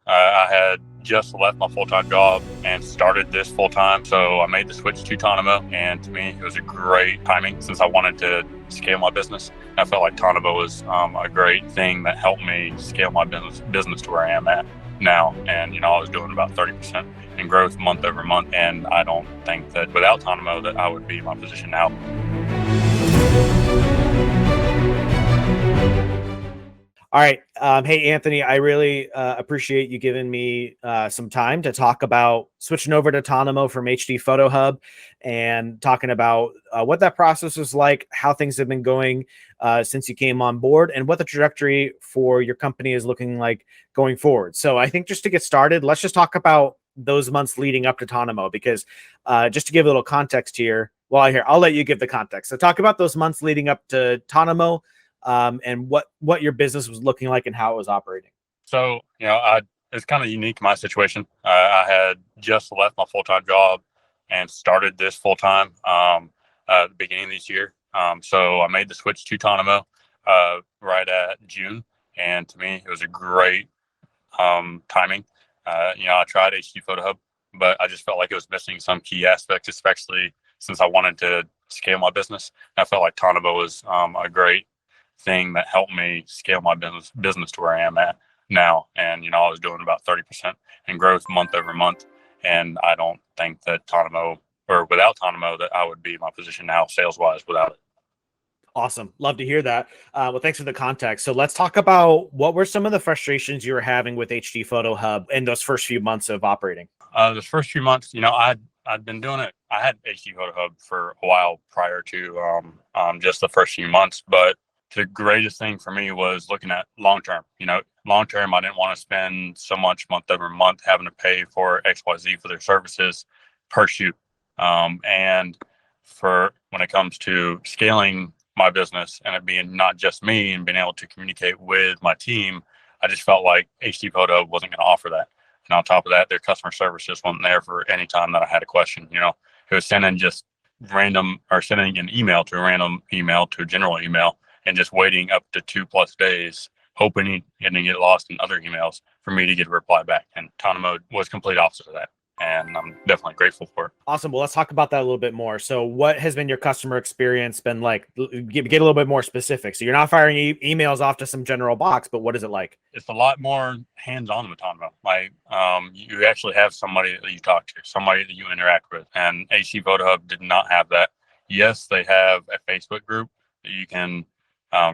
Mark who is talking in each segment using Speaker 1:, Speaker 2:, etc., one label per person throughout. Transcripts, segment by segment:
Speaker 1: I had just left my full-time job and started this full-time. So I made the switch to Tonomo, and to me, it was a great timing since I wanted to scale my business. I felt like Tonomo was a great thing that helped me scale my business to where I am at now. And, I was doing about 30% in growth month over month. And I don't think that without Tonomo that I would be in my position now.
Speaker 2: All right. Hey, Anthony, I really appreciate you giving me some time to talk about switching over to Tonomo from HDPhotoHub and talking about what that process was like, how things have been going since you came on board, and what the trajectory for your company is looking like going forward. So I think just to get started, let's just talk about those months leading up to Tonomo, because just to give a little context here, I'll let you give the context. So talk about those months leading up to Tonomo, and what your business was looking like and how it was operating.
Speaker 1: So, it's kind of unique in my situation. I had just left my full-time job and started this full-time at the beginning of this year. So I made the switch to Tonomo right at June. And to me, it was a great timing. I tried HDPhotoHub, but I just felt like it was missing some key aspects, especially since I wanted to scale my business. I felt like Tonomo was a great thing that helped me scale my business to where I am at now. And, I was doing about 30% in growth month over month. And I don't think that without Tonomo that I would be in my position now sales wise without it.
Speaker 2: Awesome. Love to hear that. Well, thanks for the context. So let's talk about what were some of the frustrations you were having with HDPhotoHub in those first few months of operating.
Speaker 1: Those first few months, I'd been doing it. I had HDPhotoHub for a while prior to just the first few months, but the greatest thing for me was looking at long term. Long term, I didn't want to spend so much month over month having to pay for XYZ for their services per shoot. And for when it comes to scaling my business and it being not just me and being able to communicate with my team, I just felt like HDPhoto wasn't going to offer that. And on top of that, their customer service just wasn't there for any time that I had a question. It was sending an email to a random email to a general email and just waiting up to 2+ days, hoping and to get lost in other emails for me to get a reply back. And Tonomo was complete opposite of that. And I'm definitely grateful for it.
Speaker 2: Awesome. Well, let's talk about that a little bit more. So what has been your customer experience been like? Get a little bit more specific. So you're not firing emails off to some general box, but what is it like?
Speaker 1: It's a lot more hands-on with Tonomo. Like you actually have somebody that you talk to, somebody that you interact with. And HDPhotoHub did not have that. Yes, they have a Facebook group that you can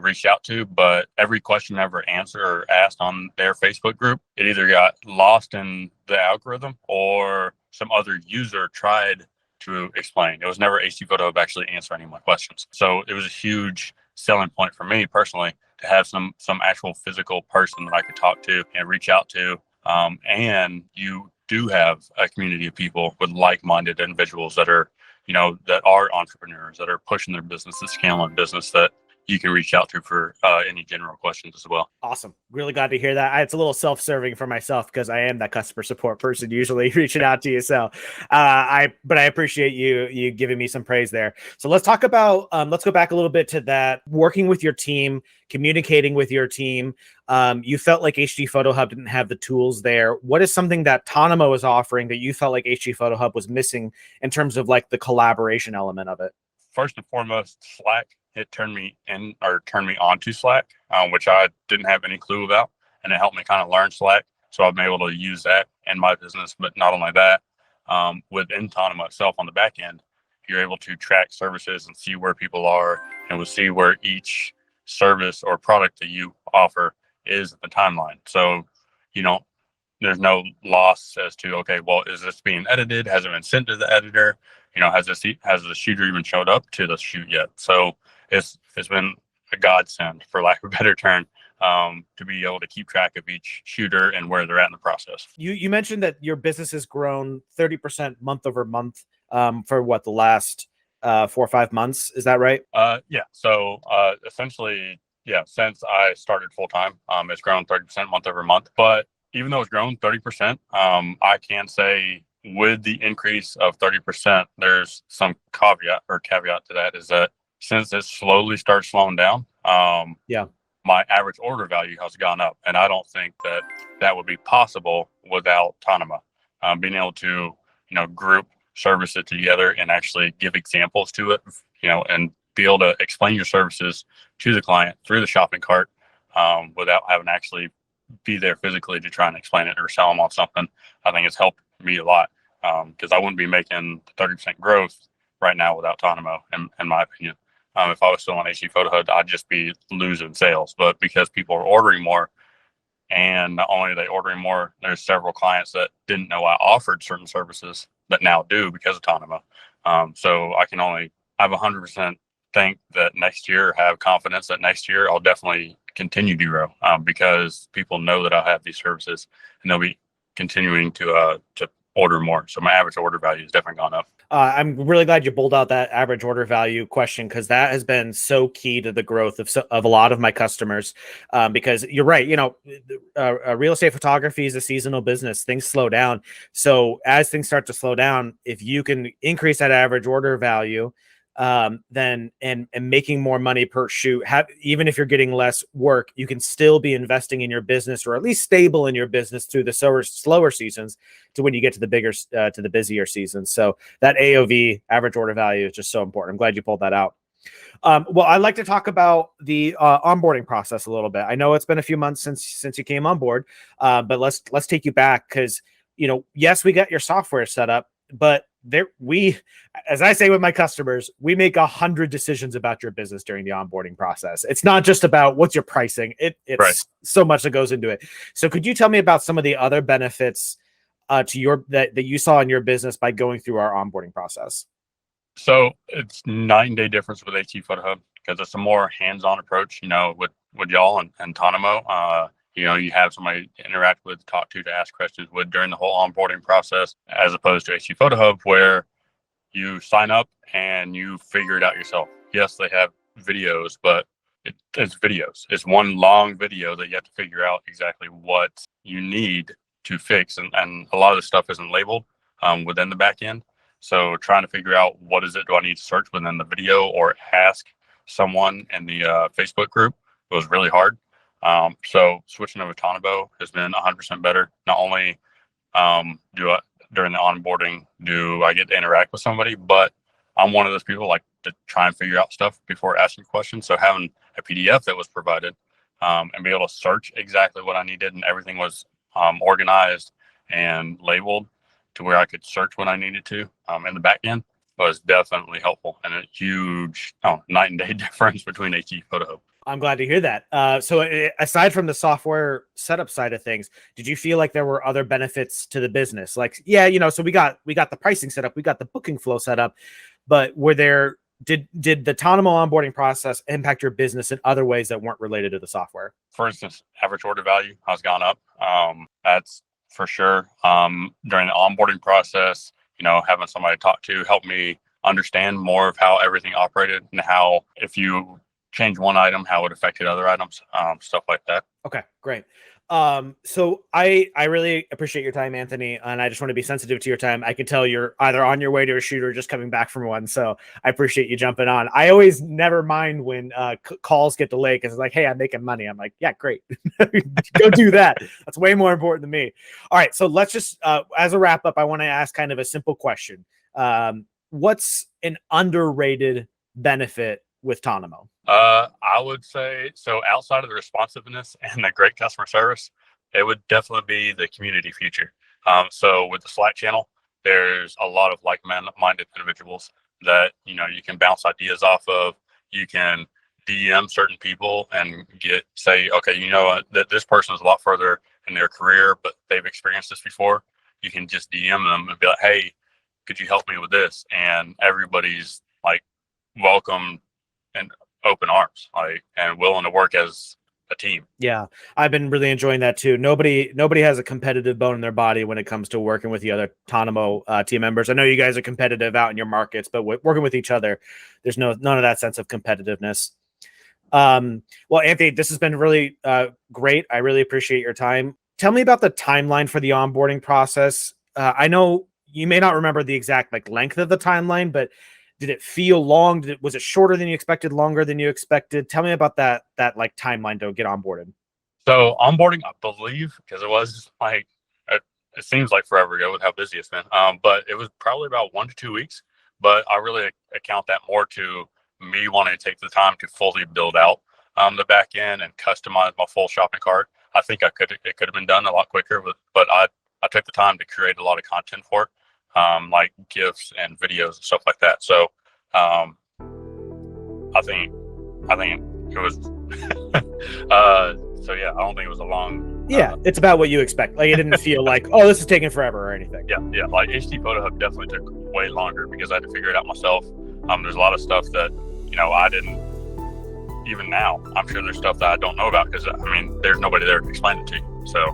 Speaker 1: reach out to, but every question ever answered or asked on their Facebook group, it either got lost in the algorithm or some other user tried to explain. It was never HDPhotoHub actually answer any of my questions. So it was a huge selling point for me personally to have some actual physical person that I could talk to and reach out to. And you do have a community of people with like-minded individuals that are, that are entrepreneurs, that are pushing their businesses, scaling business, that you can reach out to for any general questions as well.
Speaker 2: Awesome. Really glad to hear that. It's a little self-serving for myself because I am that customer support person usually reaching out to you. So I appreciate you giving me some praise there. So let's talk about, let's go back a little bit to that, working with your team, communicating with your team. You felt like HDPhotoHub didn't have the tools there. What is something that Tonomo is offering that you felt like HDPhotoHub was missing in terms of like the collaboration element of it?
Speaker 1: First and foremost, Slack. It turned me onto Slack, which I didn't have any clue about. And it helped me kind of learn Slack. So I've been able to use that in my business. But not only that, within Tonomo itself on the back end, you're able to track services and see where people are, and we'll see where each service or product that you offer is in the timeline. So, there's no loss as to, okay, well, is this being edited? Has it been sent to the editor? Has the shooter even showed up to the shoot yet? So it's been a godsend, for lack of a better term, to be able to keep track of each shooter and where they're at in the process.
Speaker 2: You mentioned that your business has grown 30% month over month for the last 4 or 5 months. Is that right?
Speaker 1: Yeah. So essentially, yeah, since I started full time, it's grown 30% month over month. But even though it's grown 30%, I can say with the increase of 30%, there's some caveat to that, is that since it slowly starts slowing down,
Speaker 2: yeah,
Speaker 1: my average order value has gone up. And I don't think that that would be possible without Tonomo. Being able to, group services together and actually give examples to it, and be able to explain your services to the client through the shopping cart without having to actually be there physically to try and explain it or sell them on something. I think it's helped me a lot because I wouldn't be making 30% growth right now without Tonomo, in my opinion. If I was still on HDPhotoHub, I'd just be losing sales. But because people are ordering more, and not only are they ordering more, there's several clients that didn't know I offered certain services that now do because of Tonomo. So I have 100% think that next year, have confidence that next year I'll definitely continue to grow because people know that I have these services and they'll be continuing to order more. So my average order value has definitely gone up.
Speaker 2: I'm really glad you pulled out that average order value question because that has been so key to the growth of a lot of my customers. Because you're right, real estate photography is a seasonal business. Things slow down. So as things start to slow down, if you can increase that average order value, then and making more money per shoot, even if you're getting less work, you can still be investing in your business or at least stable in your business through the slower seasons to when you get to the busier seasons. So that AOV, average order value, is just so important. I'm glad you pulled that out. Well, I'd like to talk about the onboarding process a little bit. I know it's been a few months since you came on board, but let's take you back because yes, we got your software set up, but as I say with my customers, we make 100 decisions about your business during the onboarding process. It's not just about what's your pricing. It's right. So much that goes into it. So could you tell me about some of the other benefits that you saw in your business by going through our onboarding process?
Speaker 1: So it's 9-day difference with HDPhotoHub because it's a more hands-on approach, with y'all and Tonomo. You have somebody to interact with, talk to ask questions with during the whole onboarding process, as opposed to HDPhotoHub where you sign up and you figure it out yourself. Yes, they have videos, but it's videos. It's one long video that you have to figure out exactly what you need to fix. And a lot of the stuff isn't labeled within the back end. So trying to figure out what is it do I need to search within the video or ask someone in the Facebook group was really hard. So switching over to Tonomo has been 100% better. Not only during the onboarding do I get to interact with somebody, but I'm one of those people like to try and figure out stuff before asking questions. So having a PDF that was provided and be able to search exactly what I needed and everything was organized and labeled to where I could search what I needed to in the back end was definitely helpful and a huge night and day difference between HDPhotoHub.
Speaker 2: I'm glad to hear that. So aside from the software setup side of things, did you feel like there were other benefits to the business? Like, so we got the pricing set up, we got the booking flow set up, but did the Tonomo onboarding process impact your business in other ways that weren't related to the software?
Speaker 1: For instance, average order value has gone up. That's for sure. During the onboarding process, having somebody to talk to helped me understand more of how everything operated and how if you change one item, how it affected other items, stuff like that.
Speaker 2: Okay, great. So I really appreciate your time, Anthony, and I just want to be sensitive to your time. I can tell you're either on your way to a shoot or just coming back from one. So I appreciate you jumping on. I always never mind when calls get delayed because it's like, hey, I'm making money. I'm like, yeah, great. Go do that. That's way more important than me. All right. So let's just, as a wrap up, I want to ask kind of a simple question. What's an underrated benefit with Tonomo?
Speaker 1: I would say so outside of the responsiveness and the great customer service, it would definitely be the community feature. So with the Slack channel, there's a lot of like-minded individuals that, you can bounce ideas off of. You can DM certain people and say, okay, that this person is a lot further in their career, but they've experienced this before. You can just DM them and be like, hey, could you help me with this? And everybody's like welcome and open arms, and willing to work as a team.
Speaker 2: Yeah, I've been really enjoying that too. Nobody has a competitive bone in their body when it comes to working with the other Tonomo team members. I know you guys are competitive out in your markets, but working with each other, there's none of that sense of competitiveness. Well, Anthony, this has been really great. I really appreciate your time. Tell me about the timeline for the onboarding process. I know you may not remember the exact length of the timeline, but Did it feel long? Was it shorter than you expected, longer than you expected? Tell me about that like timeline to get onboarded.
Speaker 1: So onboarding, I believe, because it was like, it seems like forever ago with how busy it's been. But it was probably about 1 to 2 weeks. But I really account that more to me wanting to take the time to fully build out the back end and customize my full shopping cart. I think it could have been done a lot quicker, but I took the time to create a lot of content for it, like GIFs and videos and stuff like that. So I think it was. So yeah, I don't think it was a long.
Speaker 2: Yeah, it's about what you expect. Like, it didn't feel like, oh, this is taking forever or anything.
Speaker 1: Yeah. Like HDPhotoHub definitely took way longer because I had to figure it out myself. There's a lot of stuff that I didn't. Even now, I'm sure there's stuff that I don't know about because there's nobody there to explain it to you. So